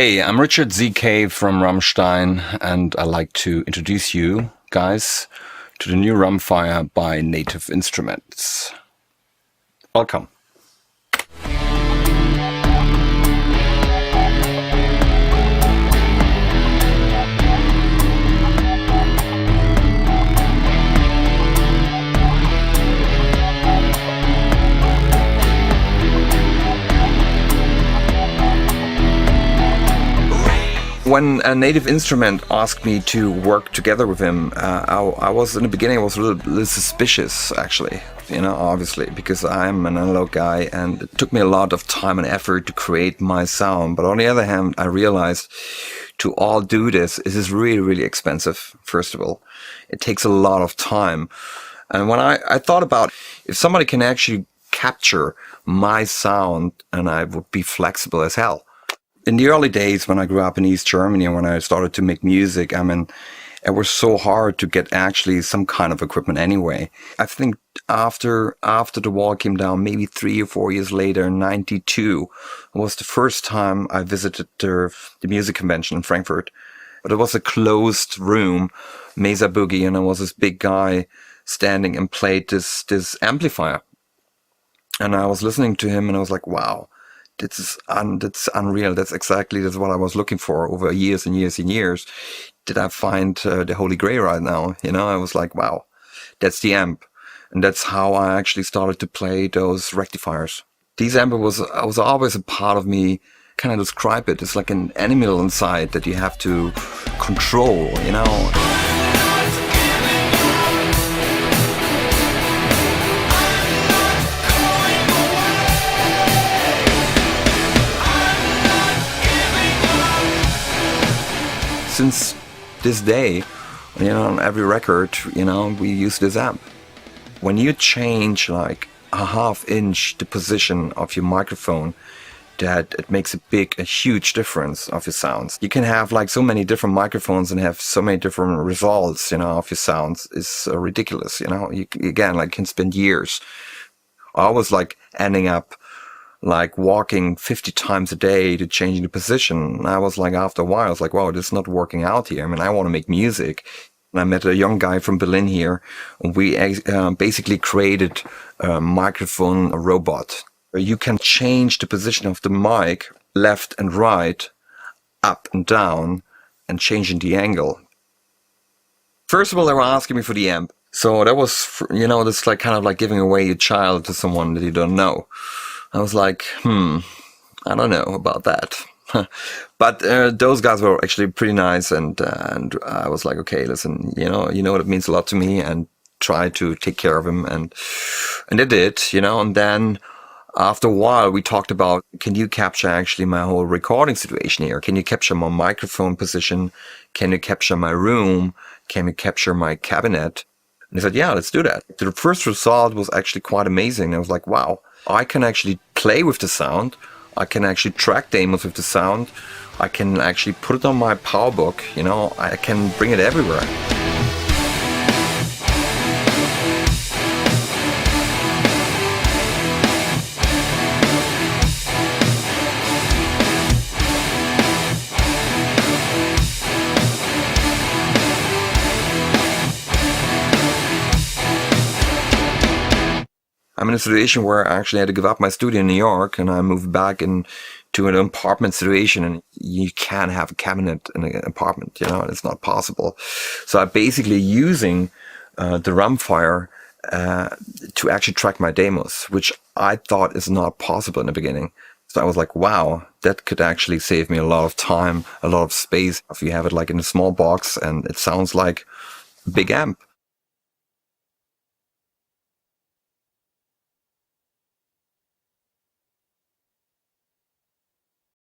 Hey, I'm Richard ZK from Rammstein, and I'd like to introduce you guys to the new Rammfire by Native Instruments. Welcome. When a Native Instrument asked me to work together with him, I was in the beginning I was a little suspicious, actually, obviously, because I'm an analog guy and it took me a lot of time and effort to create my sound. But on the other hand, I realized to all do this is really, really expensive, first of all. It takes a lot of time. And when I thought about if somebody can actually capture my sound, and I would be flexible as hell. In the early days when I grew up in East Germany and when I started to make music, it was so hard to get actually some kind of equipment anyway. I think after the wall came down, maybe 3 or 4 years later, in 92, was the first time I visited the music convention in Frankfurt. But it was a closed room, Mesa Boogie, and there was this big guy standing and played this amplifier. And I was listening to him and I was like, wow. That's unreal. That's what I was looking for over years and years and years. Did I find the Holy Grail right now? I was like, wow, that's the amp. And that's how I actually started to play those rectifiers. These amp was always a part of me. Kind of describe it. It's like an animal inside that you have to control, Since this day, on every record, we use this amp. When you change like a ½ inch the position of your microphone, that it makes a huge difference of your sounds. You can have like so many different microphones and have so many different results, of your sounds. It's ridiculous, You can spend years. I was like ending up like walking 50 times a day to changing the position. And I was like, after a while, I was like, wow, this is not working out here. I want to make music. And I met a young guy from Berlin here. And we basically created a microphone robot. You can change the position of the mic left and right, up and down, and changing the angle. First of all, they were asking me for the amp. So that was, that's like kind of like giving away your child to someone that you don't know. I was like, I don't know about that. But those guys were actually pretty nice, and I was like, okay, listen, what it means a lot to me, and try to take care of him, and they did, and then after a while we talked about, can you capture actually my whole recording situation here? Can you capture my microphone position? Can you capture my room? Can you capture my cabinet? And he said, yeah, let's do that. The first result was actually quite amazing. I was like, wow. I can actually play with the sound. I can actually track demos with the sound. I can actually put it on my PowerBook. I can bring it everywhere. I'm in a situation where I actually had to give up my studio in New York, and I moved back into an apartment situation, and you can't have a cabinet in an apartment, it's not possible. So I'm basically using the Rammfire to actually track my demos, which I thought is not possible in the beginning. So I was like, wow, that could actually save me a lot of time, a lot of space. If you have it like in a small box and it sounds like a big amp.